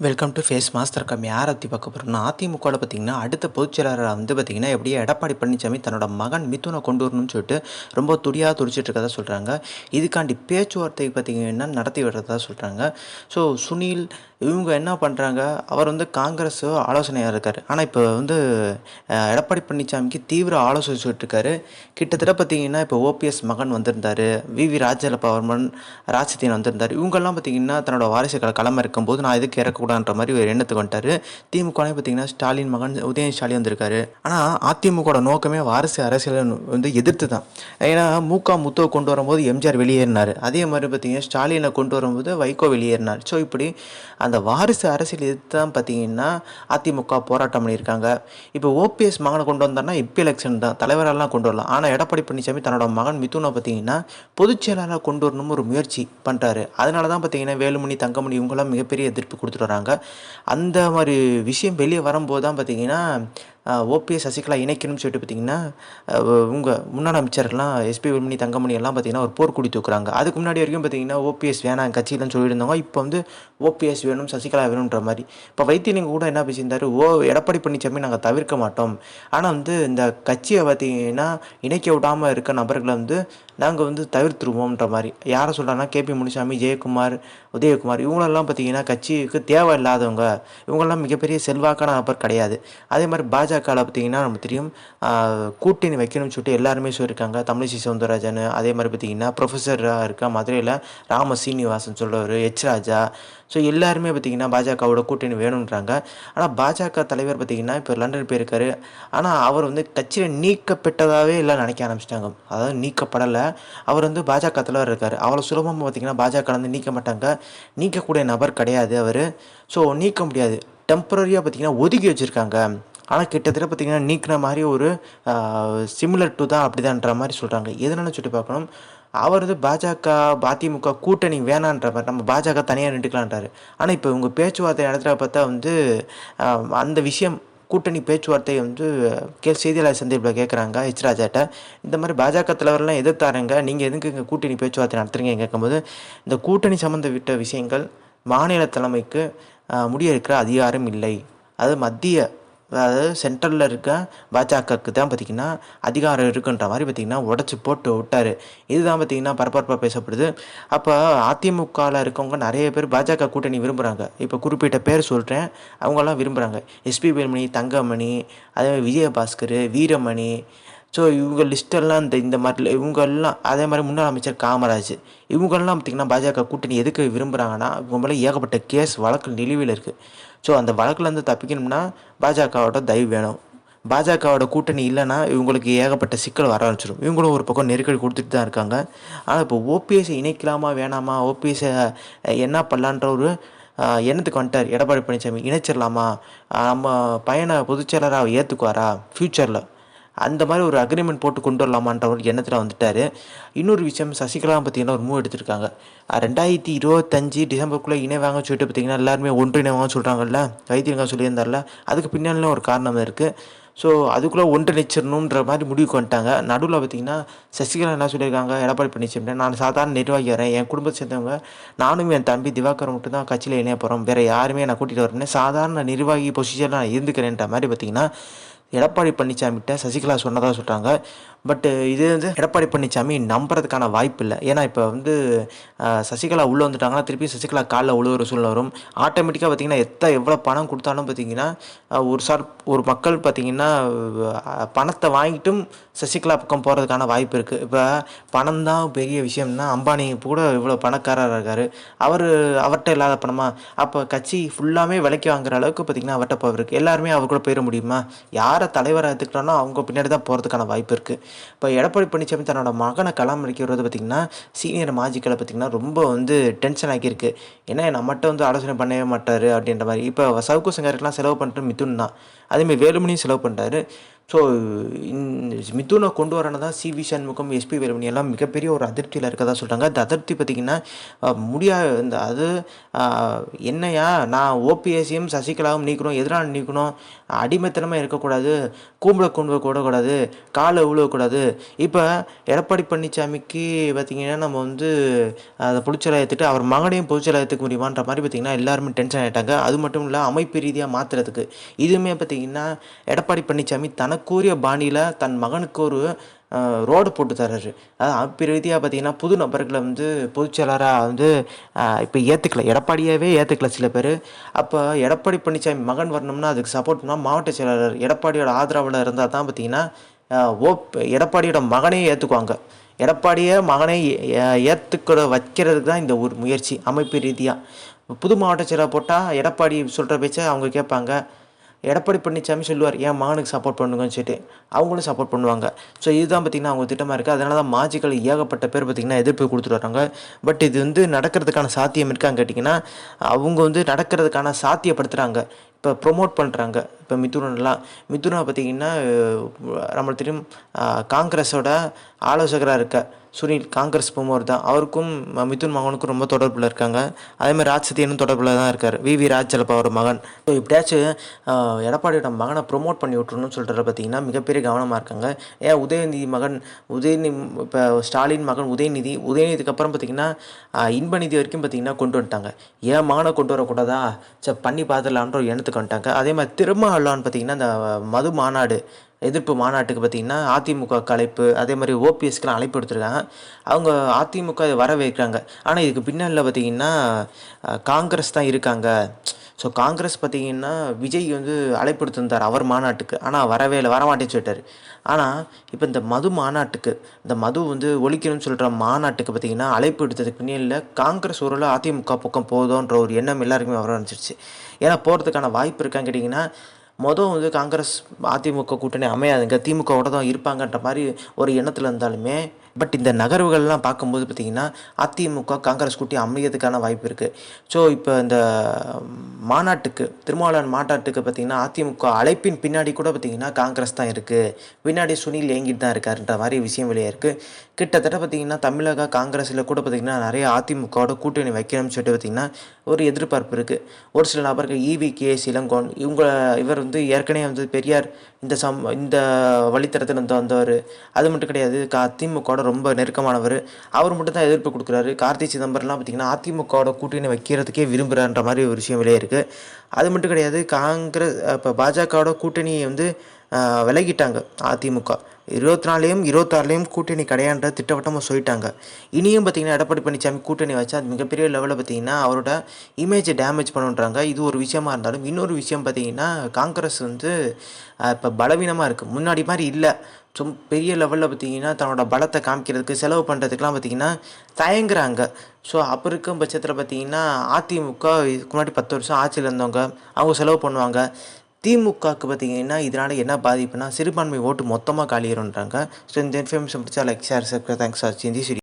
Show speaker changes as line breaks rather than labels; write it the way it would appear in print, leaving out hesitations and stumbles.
Welcome to face master com. யாரை பற்றி பார்க்க போகிறோம்னா, அதிமுகவில் பார்த்தீங்கன்னா அடுத்த பொதுச்செயலாளராக வந்து பார்த்தீங்கன்னா எப்படியோ எடப்பாடி பழனிசாமி தன்னோட மகன் மிதுனை கொண்டு வரணும்னு சொல்லிட்டு ரொம்ப துடிச்சிட்டு இருக்கதா சொல்கிறாங்க. இதுக்காண்டி பேச்சுவார்த்தை பார்த்தீங்கன்னா நடத்தி விடுறதா சொல்கிறாங்க. ஸோ சுனில் இவங்க என்ன பண்ணுறாங்க, அவர் வந்து காங்கிரஸ் ஆலோசனையாக இருக்கார். ஆனால் இப்போ வந்து எடப்பாடி பழனிசாமிக்கு தீவிர ஆலோசனை சொல்லிட்டுருக்காரு. கிட்டத்தட்ட பார்த்தீங்கன்னா இப்போ ஓபிஎஸ் மகன் வந்திருந்தார், விவி ராஜலபவர்மன் ராஜசத்தியன் வந்திருந்தார். இவங்கெல்லாம் பார்த்தீங்கன்னா தன்னோட வாரிசுகளை களம் இருக்கும்போது நான் எதுக்கு இறக்கக்கூடாதுன்ற மாதிரி ஒரு எண்ணத்துக்கு வந்துட்டார். திமுக பார்த்தீங்கன்னா ஸ்டாலின் மகன் உதயநிதி ஸ்டாலின் வந்திருக்காரு. ஆனால் அதிமுக நோக்கமே வாரிசு அரசியலை வந்து எதிர்த்து தான். ஏன்னா முத்துவை கொண்டு வரும்போது எம்ஜிஆர் வெளியேறினார், அதே மாதிரி பார்த்தீங்கன்னா ஸ்டாலினை கொண்டு வரும்போது வைகோ வெளியேறினார். ஸோ இப்படி அந்த வாரிசு அரசியல் எதிர்த்து தான் பார்த்தீங்கன்னா அதிமுக போராட்டம் பண்ணியிருக்காங்க. இப்போ ஓபிஎஸ் மகனை கொண்டு வந்தார்னா எம்பி எலெக்ஷன் தான், தலைவரெல்லாம் கொண்டு வரலாம். ஆனால் எடப்பாடி பழனிசாமி தன்னோட மகன் மிதுனை பார்த்தீங்கன்னா பொதுச் செயலாளராக கொண்டு வரணும்னு ஒரு முயற்சி பண்ணுறாரு. அதனால தான் பார்த்தீங்கன்னா வேலுமணி, தங்கமணி இவங்கெல்லாம் மிகப்பெரிய எதிர்ப்பு கொடுத்துட்டு வராங்க. அந்த மாதிரி விஷயம் வெளியே வரும்போது தான் பார்த்தீங்கன்னா ஓபிஎஸ் சசிகலா இணைக்கணும்னு சொல்லிட்டு பார்த்தீங்கன்னா உங்கள் முன்னாள் அமைச்சர்கள்லாம் எஸ்பி வேலுமணி, தங்கமணி எல்லாம் பார்த்தீங்கன்னா ஒரு போர்க்குடி தூக்குறாங்க. அதுக்கு முன்னாடி வரைக்கும் பார்த்தீங்கன்னா ஓபிஎஸ் வேணாம் கட்சியிலன்னு சொல்லியிருந்தவங்க இப்போ வந்து ஓபிஎஸ் வேணும் சசிகலா வேணுன்ற மாதிரி. இப்போ வைத்தியலிங்கம் கூட என்ன பேசியிருந்தாரு, எடப்பாடி பழனிசாமி நாங்கள் தவிர்க்க மாட்டோம், ஆனால் வந்து இந்த கட்சியை பார்த்தீங்கன்னா இணைக்க விடாமல் இருக்க நபர்களை வந்து நாங்கள் வந்து தவிர்த்துருவோம்ன்ற மாதிரி. யாரை சொல்கிறாங்கன்னா கேபி முனுசாமி, ஜெயக்குமார், உதயகுமார் இவங்களெல்லாம் பார்த்தீங்கன்னா கட்சிக்கு தேவை இல்லாதவங்க, இவங்கெல்லாம் மிகப்பெரிய செல்வாக்கான நபர் கிடையாது. அதே மாதிரி பாஜகவில் பார்த்தீங்கன்னா நம்ம தெரியும் கூட்டணி வைக்கணும்னு சொல்லிட்டு எல்லாருமே சொல்லியிருக்காங்க. தமிழிசை சவுந்தரராஜன், அதே மாதிரி பார்த்தீங்கன்னா ப்ரொஃபஸராக இருக்கா மதுரையில் ராம சீனிவாசன் சொல்கிறவர், எச் ராஜா, ஸோ எல்லாருமே பார்த்திங்கன்னா பாஜகவோட கூட்டணி வேணுன்றாங்க. ஆனால் பாஜக தலைவர் பார்த்திங்கன்னா இப்போ லண்டன் போயிருக்காரு. ஆனால் அவர் வந்து கட்சியில் நீக்கப்பட்டதாகவே எல்லாம் நினைக்க ஆரம்பிச்சிட்டாங்க. அதாவது நீக்கப்படலை, அவர் வந்து பாஜக தலைவர் இருக்கார். அவ்வளோ சுலபமாக பார்த்திங்கன்னா பாஜக வந்து நீக்க மாட்டாங்க, நீக்கக்கூடிய நபர் கிடையாது அவர். ஸோ நீக்க முடியாது, டெம்பரரியாக பார்த்திங்கன்னா ஒதுக்கி வச்சுருக்காங்க. ஆனால் கிட்டத்தட்ட பார்த்திங்கன்னா நீக்கின மாதிரி ஒரு சிமிலர் டு தான் அப்படிதான்ற மாதிரி சொல்கிறாங்க. எதனால சொல்லி பார்க்கணும், அவர் வந்து பாஜக அதிமுக கூட்டணி வேணான்ற மாதிரி, நம்ம பாஜக தனியாக நின்றுக்கலான்றாரு. ஆனால் இப்போ இவங்க பேச்சுவார்த்தை நடத்துகிற பார்த்தா வந்து அந்த விஷயம் கூட்டணி பேச்சுவார்த்தை வந்து செய்தியாளர் சந்திப்பில் கேட்குறாங்க எச் ராஜாட்ட. இந்த மாதிரி பாஜக தலைவரெலாம் எதிர்த்தாருங்க, நீங்கள் எதுக்கு இங்கே கூட்டணி பேச்சுவார்த்தை நடத்துகிறீங்க கேட்கும்போது, இந்த கூட்டணி சம்மந்தப்பட்ட விஷயங்கள் மாநில தலைமைக்கு முடிவெடுக்கிற அதிகாரம் இல்லை, அது மத்திய அதாவது சென்ட்ரலில் இருக்க பாஜகவுக்கு தான் பார்த்திங்கன்னா அதிகாரம் இருக்குன்ற மாதிரி பார்த்திங்கன்னா உடச்சி போட்டு விட்டார். இதுதான் பார்த்திங்கன்னா பரபரப்பாக பேசப்படுது. அப்போ அதிமுகவில் இருக்கவங்க நிறைய பேர் பாஜக கூட்டணி விரும்புகிறாங்க. இப்போ குறிப்பிட்ட பேர் சொல்கிறேன், அவங்கெல்லாம் விரும்புகிறாங்க. எஸ்பி வேலுமணி, தங்கமணி, அதே மாதிரி விஜயபாஸ்கர், வீரமணி, ஸோ இவங்க லிஸ்ட்டெல்லாம் இந்த மாதிரி இவங்கெல்லாம், அதே மாதிரி முன்னாள் அமைச்சர் காமராஜ், இவங்கெல்லாம் பார்த்திங்கன்னா பாஜக கூட்டணி எதுக்கு விரும்புகிறாங்கன்னா இவங்க மேலே ஏகப்பட்ட கேஸ் வழக்கு நிலுவையில் இருக்குது. ஸோ அந்த வழக்குலேருந்து தப்பிக்கணும்னா பாஜகவோட தயவு வேணும். பாஜகவோட கூட்டணி இல்லைன்னா இவங்களுக்கு ஏகப்பட்ட சிக்கல் வர ஆரம்பிச்சிடும். இவங்களும் ஒரு பக்கம் நெருக்கடி கொடுத்துட்டு தான் இருக்காங்க. ஆனால் இப்போ ஓபிஎஸ்ஸை இணைக்கலாமா வேணாமா, ஓபிஎஸ்ஸை என்ன பண்ணலான்ற ஒரு எண்ணத்துக்கு வந்துட்டார் எடப்பாடி பழனிசாமி. இணைச்சிடலாமா, நம்ம பையனை பொதுச்செயலராக ஏற்றுக்குவாரா ஃப்யூச்சரில், அந்த மாதிரி ஒரு அக்ரிமெண்ட் போட்டு கொண்டு வரலாமான்ற ஒரு எண்ணத்தில் வந்துட்டார். இன்னொரு விஷயம், சசிகலா பார்த்திங்கன்னா ஒரு மூவ் எடுத்திருக்காங்க. 2025 டிசம்பருக்குள்ளே இணைவாங்கன்னு சொல்லிட்டு பார்த்திங்கன்னா எல்லாருமே ஒன்றிணைவாங்கன்னு சொல்கிறாங்கல்ல, வைத்தியலிங்கம் சொல்லியிருந்தார்ல, அதுக்கு பின்னாலும் ஒரு காரணம் இருக்குது. ஸோ அதுக்குள்ளே ஒன்றிணைச்சிடணுன்ற மாதிரி முடிவுக்கு வந்துட்டாங்க. நடுவில் பார்த்திங்கன்னா சசிகலா என்ன சொல்லியிருக்காங்க, எடப்பாடி பழனிசாமி நான் சாதாரண நிர்வாகி வரேன், என் குடும்பத்தை சேர்ந்தவங்க நானும் என் தம்பி திவாகர் மட்டும் தான் கட்சியில் இணைய போகிறோம், வேறு யாருமே நான் கூட்டிகிட்டு வரேன்னு சாதாரண நிர்வாகி பொசிஷனில் நான் இருந்துக்கிறேன்ற மாதிரி பார்த்திங்கன்னா எடப்பாடி பழனிசாமிகிட்ட சசிகலா சொன்னதாக சொல்கிறாங்க. பட்டு இது வந்து எடப்பாடி பழனிசாமி நம்புறதுக்கான வாய்ப்பு இல்லை. ஏன்னா இப்போ வந்து சசிகலா உள்ளே வந்துட்டாங்கன்னா திருப்பி சசிகலா காலில் உழுவுற சூழ்நிலை வரும். ஆட்டோமேட்டிக்காக பார்த்திங்கன்னா எவ்வளோ பணம் கொடுத்தாலும் பார்த்திங்கன்னா ஒரு மக்கள் பார்த்திங்கன்னா பணத்தை வாங்கிட்டும் சசிகலா பக்கம் போகிறதுக்கான வாய்ப்பு இருக்குது. இப்போ பணம் தான் பெரிய விஷயம்னா அம்பானி கூட இவ்வளோ பணக்காரராக இருக்கார், அவர்கிட்ட இல்லாத பணமா? அப்போ கட்சி ஃபுல்லாமே விலைக்கு வாங்குற அளவுக்கு பார்த்திங்கன்னா அவர்கிட்ட பவர் இருக்குது. எல்லாருமே அவர் கூட போயிட முடியுமா? யாரை தலைவராக எடுத்துக்கிட்டோன்னா அவங்க பின்னாடி தான் போகிறதுக்கான வாய்ப்பு இருக்குது. இப்போ எடப்பாடி பழனிசாமி தன்னோட மகனை களமிறக்கிறது பார்த்திங்கன்னா சீனியர் மாஜிக்களை பார்த்திங்கன்னா ரொம்ப வந்து டென்ஷன் ஆகியிருக்கு. ஏன்னா நம்மகிட்ட வந்து ஆலோசனை பண்ணவே மாட்டார் அப்படின்ற மாதிரி. இப்போ சவுக்கு சங்கருக்கெலாம் செலவு பண்ணிட்டு மிதுன் தான், அதேமாதிரி வேலுமணியும் செலவு பண்ணுறாரு. ஸோ மிதுனை கொண்டு வரணும் தான் C V Shanmugam, SP Velumani எல்லாம் மிகப்பெரிய ஒரு அதிருப்தியில் இருக்கதா சொல்கிறாங்க. அந்த அதிருப்தி பார்த்திங்கன்னா இந்த அது என்னையா நான் ஓபிஎஸ்சியும் சசிகலாவும் நீக்கணும், எதிரான நீக்கணும், அடிமைத்தனமாக இருக்கக்கூடாது, கூம்பிட கூடக்கூடாது, காலை உழுவக்கூடாது. இப்போ எடப்பாடி பழனிசாமிக்கு பார்த்திங்கன்னா நம்ம வந்து அதை பொதுச்செயலாளர் ஏற்றுட்டு அவர் மகனையும் பொதுச்செயலாளர் ஏற்றுக்க முடியுமான்ற மாதிரி பார்த்திங்கன்னா எல்லாருமே டென்ஷன் ஆகிட்டாங்க. அது மட்டும் இல்லை, அமைப்பு ரீதியாக மாற்றுறதுக்கு இதுவுமே பார்த்திங்கன்னா எடப்பாடி பழனிசாமி தனக்கூறிய பாணியில் தன் மகனுக்கு ஒரு ரோடு போட்டு தர்றாரு. அதாவது அமைப்பு ரீதியாக பார்த்திங்கன்னா புது நபர்களை வந்து பொதுச்செயலாளராக வந்து இப்போ ஏற்றுக்கல, எடப்பாடியாவே ஏற்றுக்கல சில பேர். அப்போ எடப்பாடி பழனிசாமி மகன் வரணும்னா அதுக்கு சப்போர்ட் பண்ணால் மாவட்ட செயலாளர் எடப்பாடியோட ஆதரவில் இருந்தால் தான் பார்த்திங்கன்னா எடப்பாடியோட மகனையும் ஏற்றுக்குவாங்க. எடப்பாடியை மகனை ஏற்றுக்கிற வைக்கிறதுக்கு தான் இந்த ஒரு முயற்சி. அமைப்பு ரீதியாக புது மாவட்ட செயலாளர் போட்டால் எடப்பாடி சொல்கிற பேச்சை அவங்க கேட்பாங்க. எடப்பாடி பழனிசாமி சொல்லுவார் என் மகனுக்கு சப்போர்ட் பண்ணுங்கன்னு சொல்லிட்டு, அவங்களும் சப்போர்ட் பண்ணுவாங்க. ஸோ இதுதான் பார்த்திங்கன்னா அவங்க திட்டமாக இருக்குது. அதனால தான் மாஜிக்கல் ஏகப்பட்ட பேர் பார்த்திங்கன்னா எதிர்ப்பு கொடுத்துட்டு வராங்க. பட் இது வந்து நடக்கிறதுக்கான சாத்தியம் இருக்கான்னு கேட்டிங்கன்னா அவங்க வந்து நடக்கிறதுக்கான சாத்தியப்படுத்துகிறாங்க. இப்போ ப்ரொமோட் பண்ணுறாங்க. இப்போ மிதுனா பார்த்திங்கன்னா நம்மளுக்கு தெரியும் காங்கிரஸோட ஆலோசகராக இருக்க சுனில் காங்கிரஸ் போகும்போது தான் அவருக்கும் மிதுன் மகனுக்கும் ரொம்ப தொடர்பில் இருக்காங்க. அதேமாதிரி ராஜ்சத்தியனும் தொடர்பில் தான் இருக்கார், வி ராஜ் செல்லப்பா அவர் மகன். ஸோ இப்படியாச்சும் எடப்பாடியோட மகனை ப்ரொமோட் பண்ணி விட்ருணும்னு சொல்கிறத பார்த்திங்கன்னா மிகப்பெரிய கவனமாக இருக்காங்க. உதயநிதி இப்போ ஸ்டாலின் மகன் உதயநிதிக்கு அப்புறம் பார்த்திங்கன்னா இன்பநிதி வரைக்கும் பார்த்திங்கன்னா கொண்டு வந்துட்டாங்க. ஏன் மகனை கொண்டு வரக்கூடாதா, சரி பண்ணி பார்த்துடலான்ற ஒரு எண்ணத்துக்கு வந்துட்டாங்க. அதே மாதிரி திருமாவளவன் பார்த்திங்கன்னா இந்த மது மாநாடு எதிர்ப்பு மாநாட்டுக்கு பார்த்திங்கன்னா அதிமுக அழைப்பு, அதே மாதிரி ஓபிஎஸ்க்கெலாம் அழைப்பு எடுத்துருக்காங்க. அவங்க அதிமுக இதை வர வைக்கிறாங்க. ஆனால் இதுக்கு பின்னாடில் பார்த்திங்கன்னா காங்கிரஸ் தான் இருக்காங்க. ஸோ காங்கிரஸ் பார்த்திங்கன்னா விஜய் வந்து அழைப்பு எடுத்திருந்தார் அவர் மாநாட்டுக்கு, ஆனால் வரமாட்டேன்னு சொல்லிட்டார். ஆனால் இப்போ இந்த மாநாட்டுக்கு, இந்த மது வந்து ஒழிக்கணும்னு சொல்கிற மாநாட்டுக்கு பார்த்திங்கன்னா அழைப்பு எடுத்ததுக்கு பின்னாடியில் காங்கிரஸ் ஓரளவு அதிமுக பக்கம் போதுன்ற ஒரு எண்ணம் எல்லாருக்குமே வர ஆரம்பிச்சிருச்சு. ஏன்னா போகிறதுக்கான வாய்ப்பு இருக்கான்னு கேட்டிங்கன்னா வந்து காங்கிரஸ் அதிமுக கூட்டணி அமையாதுங்க, திமுகவோட தான் இருப்பாங்கன்ற மாதிரி ஒரு எண்ணத்தில் இருந்தாலுமே பட் இந்த நகர்வுகள்லாம் பார்க்கும்போது பார்த்திங்கன்னா அதிமுக காங்கிரஸ் கூட்டி அமையதுக்கான வாய்ப்பு இருக்குது. ஸோ இப்போ இந்த திருமாவளவன் மாநாட்டுக்கு பார்த்திங்கன்னா அதிமுக அழைப்பின் பின்னாடி கூட பார்த்திங்கன்னா காங்கிரஸ் தான் இருக்குது, பின்னாடி சுனில் ஏங்கிட்டு தான் இருக்காருன்ற மாதிரி விஷயம் வெளியே இருக்குது. கிட்டத்தட்ட பார்த்திங்கன்னா தமிழக காங்கிரஸில் கூட பார்த்திங்கன்னா நிறைய அதிமுகவோட கூட்டணி வைக்கணும்னு சொல்லிட்டு பார்த்திங்கன்னா ஒரு எதிர்பார்ப்பு இருக்குது. ஒரு சில நபர்கள் EVK இளங்கோன் இவர் வந்து ஏற்கனவே வந்து பெரியார் இந்த வழித்தடத்தில் வந்தவர். அது மட்டும் கிடையாது, அதிமுகவோட ரொம்ப நெருக்கமானவர். அவர் மட்டும் தான் எதிர்ப்பு கொடுக்குறாரு. கார்த்தி சிதம்பரம்லாம் பார்த்திங்கன்னா அதிமுகவோட கூட்டணி வைக்கிறதுக்கே விரும்புகிறான்ற மாதிரி ஒரு விஷயம் வெளியே இருக்குது. அது மட்டும் கிடையாது, இப்போ பாஜகவோட கூட்டணியை வந்து விலகிட்டாங்க அதிமுக. 24லையும் 26லையும் கூட்டணி கிடையான்ற திட்டவட்டமாக சொல்லிட்டாங்க. இனியும் பார்த்திங்கன்னா எடப்பாடி பழனிசாமி கூட்டணி வச்சா அது மிகப்பெரிய லெவலில் பார்த்திங்கன்னா அவரோட இமேஜை டேமேஜ் பண்ணுன்றாங்க. இது ஒரு விஷயமா இருந்தாலும் இன்னொரு விஷயம் பார்த்திங்கன்னா காங்கிரஸ் வந்து இப்போ பலவீனமாக இருக்குது, முன்னாடி மாதிரி இல்லை. பெரிய லெவலில் பார்த்திங்கன்னா தன்னோட பலத்தை காமிக்கிறதுக்கு செலவு பண்ணுறதுக்கெலாம் பார்த்திங்கன்னா தயங்குறாங்க. ஸோ அப்போ இருக்கும் பட்சத்தில் பார்த்திங்கன்னா அதிமுக இதுக்கு முன்னாடி 10 வருஷம் ஆட்சியில் இருந்தவங்க அவங்க செலவு பண்ணுவாங்க. திமுகவுக்கு பார்த்திங்கன்னா இதனால் என்ன பாதிப்புனா சிறுபான்மை ஓட்டு மொத்தமாக காலிடுன்றாங்க. ஸோ இந்த இன்ஃபர்மேஷன் பிடிச்சா like share subscribe. Thanks for வாட்சிங் திஸ் வீடியோ.